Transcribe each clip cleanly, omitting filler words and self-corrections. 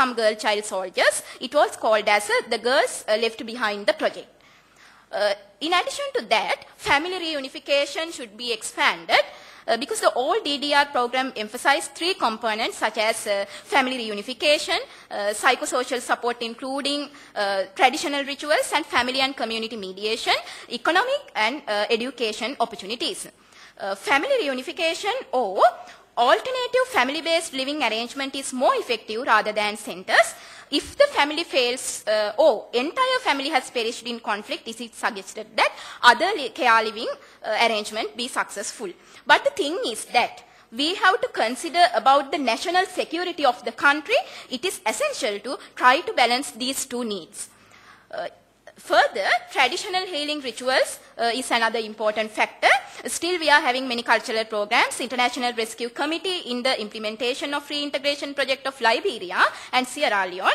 some girl child soldiers. It was called as the Girls Left Behind the project. In addition to that, family reunification should be expanded because the old DDR program emphasized three components such as family reunification, psychosocial support including traditional rituals, and family and community mediation, economic and education opportunities. Family reunification or alternative family-based living arrangement is more effective rather than centers. If the family fails or entire family has perished in conflict, it is suggested that other care living arrangement be successful. But the thing is that we have to consider about the national security of the country. It is essential to try to balance these two needs. Further, traditional healing rituals is another important factor. Still, we are having many cultural programs. International Rescue Committee in the implementation of reintegration project of Liberia and Sierra Leone,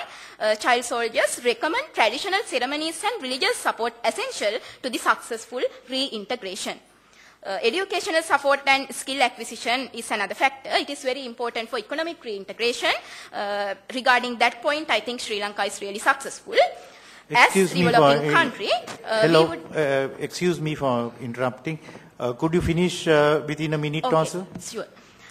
child soldiers recommend traditional ceremonies and religious support essential to the successful reintegration. Educational support and skill acquisition is another factor. It is very important for economic reintegration. Regarding that point, I think Sri Lanka is really successful. Excuse As developing country, hello, excuse me for interrupting. Could you finish within a minute or so? Sure.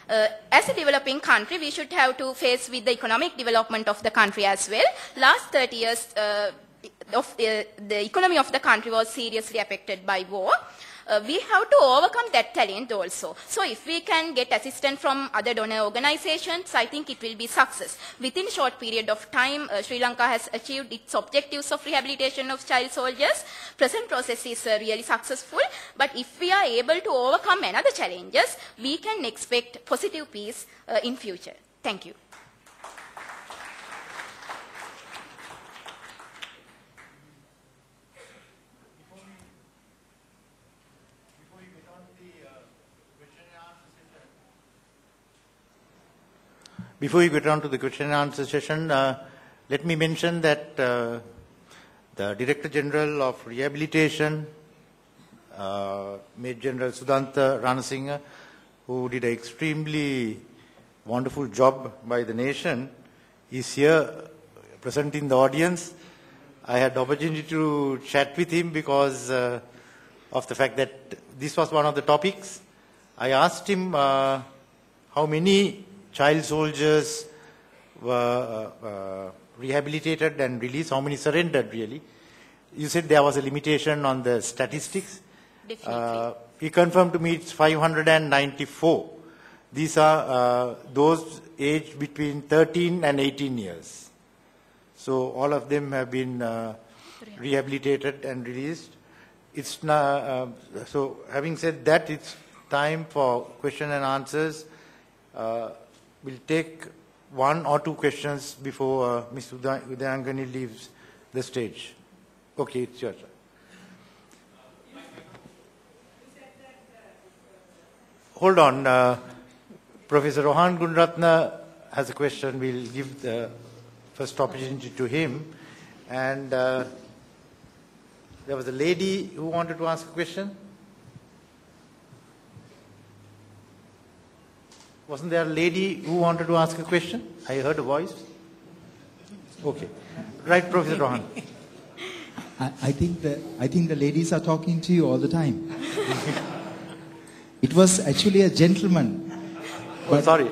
As a developing country, we should have to face with the economic development of the country as well. Last 30 years, the economy of the country was seriously affected by war. We have to overcome that challenge also. So if we can get assistance from other donor organizations, I think it will be success. Within a short period of time, Sri Lanka has achieved its objectives of rehabilitation of child soldiers. Present process is really successful. But if we are able to overcome another challenges, we can expect positive peace in future. Thank you. Before we get on to the question and answer session, let me mention that the Director General of Rehabilitation, Major General Sudhantha Ranasinghe, who did an extremely wonderful job by the nation, is here present in the audience. I had the opportunity to chat with him because of the fact that this was one of the topics. I asked him how many child soldiers were rehabilitated and released, how many surrendered really. You said there was a limitation on the statistics. Definitely. He confirmed to me it's 594. These are those aged between 13 and 18 years. So all of them have been rehabilitated and released. It's not, so having said that, it's time for question and answers. We'll take one or two questions before Ms. Udayanganie leaves the stage. Okay, it's your turn. Hold on. Professor Rohan Gunratna has a question. We'll give the first opportunity to him. And there was a lady who wanted to ask a question. Wasn't there a lady who wanted to ask a question? I heard a voice. Okay. Right, Professor Rohan. I think the ladies are talking to you all the time. It was actually a gentleman. But, sorry.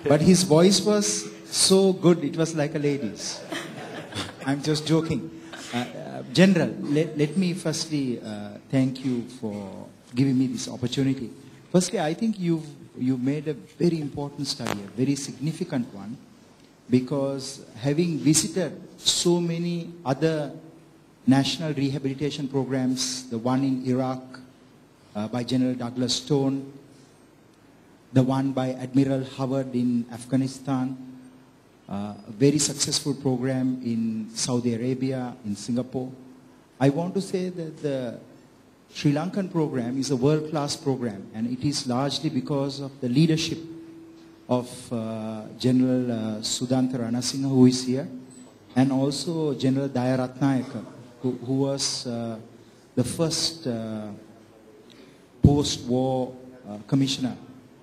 But his voice was so good, it was like a lady's. I'm just joking. General, let me firstly thank you for giving me this opportunity. Firstly, I think you made a very important study, a very significant one, because having visited so many other national rehabilitation programs, the one in Iraq by General Douglas Stone, the one by Admiral Howard in Afghanistan, a very successful program in Saudi Arabia, in Singapore. I want to say that the Sri Lankan program is a world-class program, and it is largely because of the leadership of General Sudhantha Ranasinghe, who is here, and also General Dayaratnayaka, who was the first post-war commissioner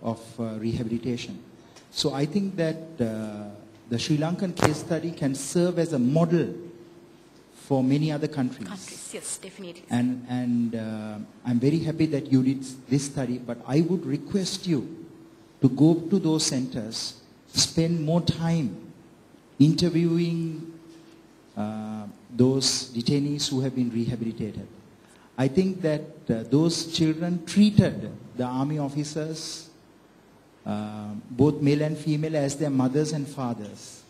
of rehabilitation. So I think that the Sri Lankan case study can serve as a model for many other countries. Yes, definitely. And I'm very happy that you did this study, but I would request you to go to those centers, spend more time interviewing those detainees who have been rehabilitated. I think that those children treated the army officers, both male and female, as their mothers and fathers.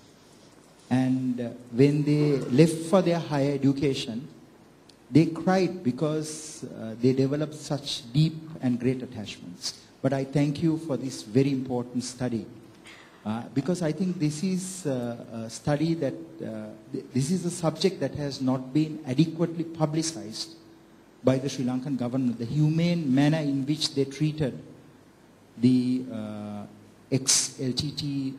And when they left for their higher education, they cried because they developed such deep and great attachments. But I thank you for this very important study. Because I think this is a study that, this is a subject that has not been adequately publicized by the Sri Lankan government, the humane manner in which they treated the ex-LTT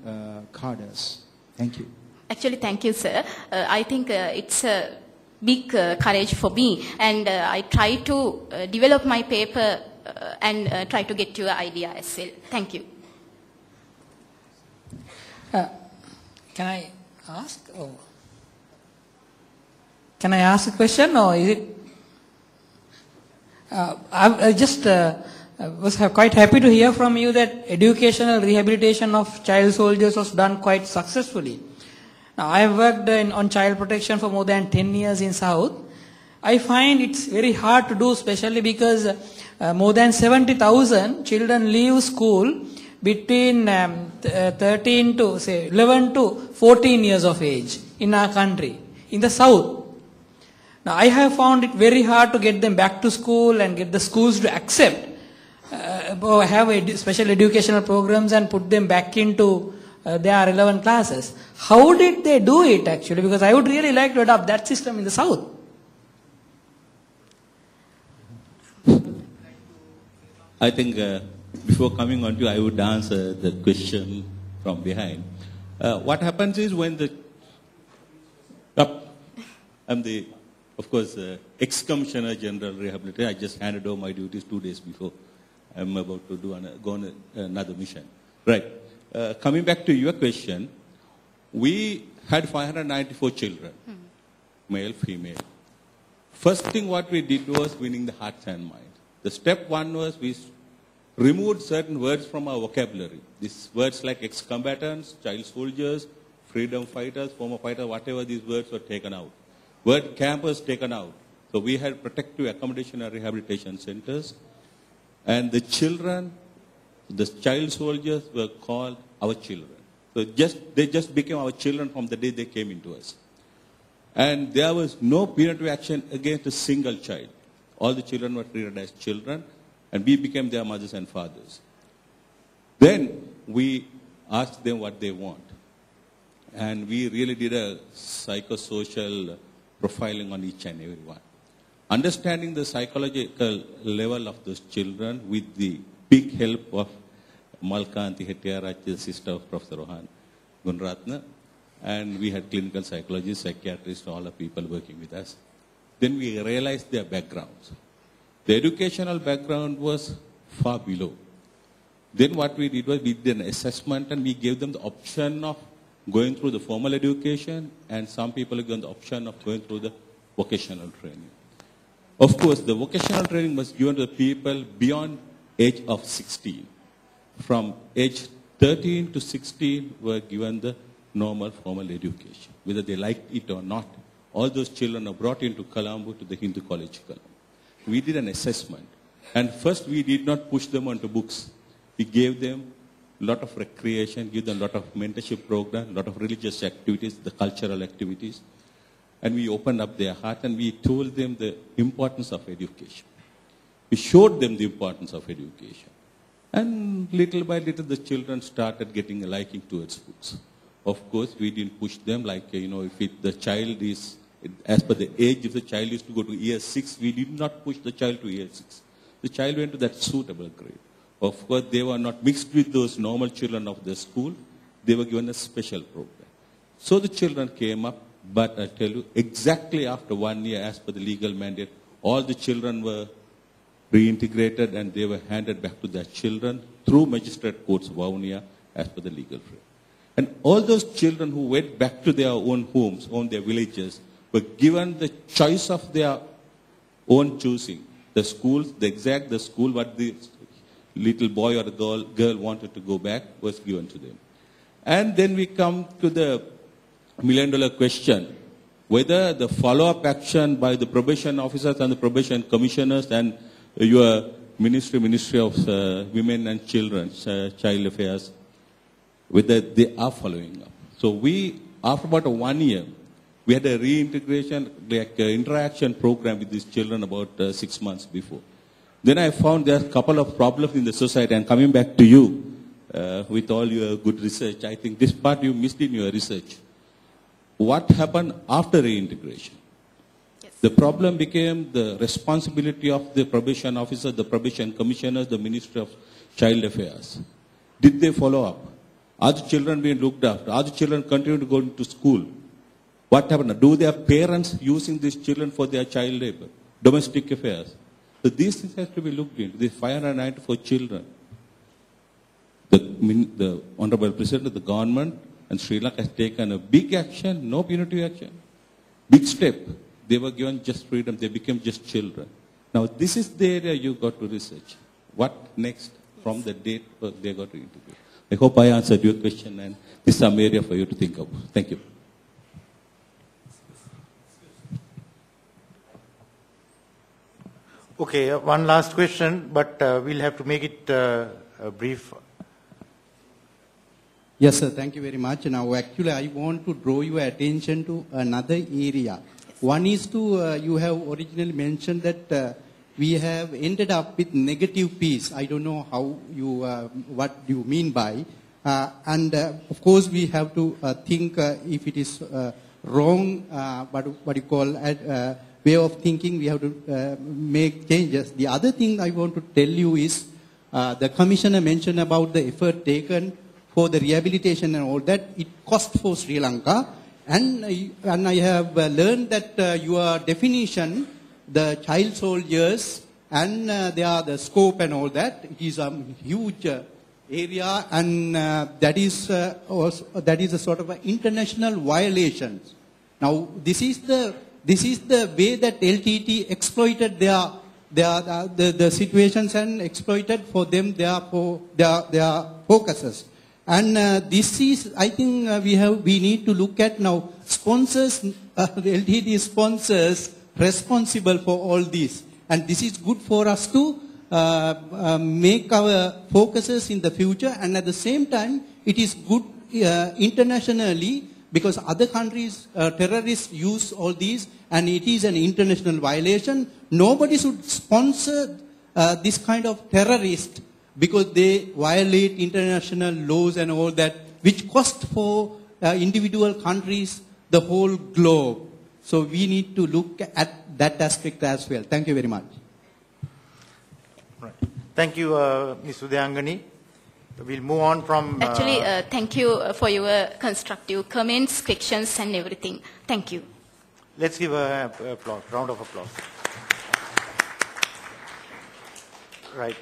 cadres. Thank you. Actually, thank you, sir. I think it's a big courage for me, and I try to develop my paper and try to get your idea as well. Thank you. Can I ask? Or can I ask a question, or is it? I just was quite happy to hear from you that educational rehabilitation of child soldiers was done quite successfully. Now, I have worked on child protection for more than 10 years in South. I find it's very hard to do, especially because more than 70,000 children leave school between 11 to 14 years of age in our country, in the South. Now, I have found it very hard to get them back to school and get the schools to accept, have special educational programs and put them back into their relevant classes. How did they do it actually? Because I would really like to adopt that system in the South. I think before coming on to you, I would answer the question from behind. What happens is when the, I'm the, of course, ex-Commissioner General Rehabilitation. I just handed over my duties 2 days before. I'm about to go on another mission. Right. Coming back to your question, we had 594 children, male, female. First thing what we did was winning the hearts and minds. The step one was we removed certain words from our vocabulary. These words like ex-combatants, child soldiers, freedom fighters, former fighters, whatever these words were taken out. Word campus taken out. So we had protective accommodation and rehabilitation centers. And the children, the child soldiers were called our children. So they just became our children from the day they came into us. And there was no punitive action against a single child. All the children were treated as children, and we became their mothers and fathers. Then we asked them what they want. And we really did a psychosocial profiling on each and every one. Understanding the psychological level of those children with the big help of Malkanti Hettiarach, the sister of Professor Rohan Gunratna, and we had clinical psychologists, psychiatrists, all the people working with us. Then we realized their backgrounds. The educational background was far below. Then what we did was we did an assessment and we gave them the option of going through the formal education, and some people given the option of going through the vocational training. Of course, the vocational training was given to the people beyond age of 16. From age 13 to 16 were given the normal formal education, whether they liked it or not. All those children are brought into Colombo to the Hindu College Colombo. We did an assessment. And first we did not push them onto books. We gave them a lot of recreation, give them a lot of mentorship program, a lot of religious activities, the cultural activities. And we opened up their heart and we told them the importance of education. We showed them the importance of education. And little by little the children started getting a liking towards books. Of course, we didn't push them like, if the child is, as per the age, if the child is to go to year 6, we did not push the child to year 6. The child went to that suitable grade. Of course, they were not mixed with those normal children of the school. They were given a special program. So the children came up, but I tell you, exactly after 1 year, as per the legal mandate, all the children were reintegrated and they were handed back to their children through magistrate courts of Vavuniya as per the legal frame. And all those children who went back to their own homes, their villages, were given the choice of their own choosing. The schools, the school what the little boy or girl wanted to go back was given to them. And then we come to the million-dollar question, whether the follow-up action by the probation officers and the probation commissioners and your Ministry of Women and Children, Child Affairs, whether they are following up. So we, after about 1 year, we had a reintegration, interaction program with these children about 6 months before. Then I found there are a couple of problems in the society, and coming back to you, with all your good research, I think this part you missed in your research. What happened after reintegration? Yes. The problem became the responsibility of the probation officer, the probation commissioners, the Ministry of Child Affairs. Did they follow up? Are the children being looked after? Are the children continuing to go to school? What happened? Do their parents using these children for their child labor, domestic affairs? So these things have to be looked into. These 594 children. The Honorable President of the government and Sri Lanka has taken a big action, no punitive action. Big step. They were given just freedom. They became just children. Now this is the area you got to research. What next from the date they got to integrate? I hope I answered your question, and this is some area for you to think of. Thank you. Okay, one last question, but we'll have to make it brief. Yes, sir. Thank you very much. Now, actually, I want to draw your attention to another area. One is to, you have originally mentioned that we have ended up with negative peace. I don't know how you, what you mean by. And of course, we have to think if it is wrong, what you call way of thinking, we have to make changes. The other thing I want to tell you is the commissioner mentioned about the effort taken for the rehabilitation and all that. It cost for Sri Lanka. And I have learned that your definition, the child soldiers, and the scope and all that, it is a huge area, and that is a sort of an international violation. Now, this is the way that LTT exploited the situations and exploited for them their focuses. And this is, I think, we need to look at now sponsors, the LTT sponsors responsible for all this. And this is good for us to make our focuses in the future. And at the same time, it is good internationally, because other countries, terrorists use all these, and it is an international violation. Nobody should sponsor this kind of terrorist, because they violate international laws and all that, which cost for individual countries the whole globe. So we need to look at that aspect as well. Thank you very much. Right. Thank you, Ms. Udayanganie. We'll move on from... Actually, thank you for your constructive comments, questions, and everything. Thank you. Let's give a round of applause. Right.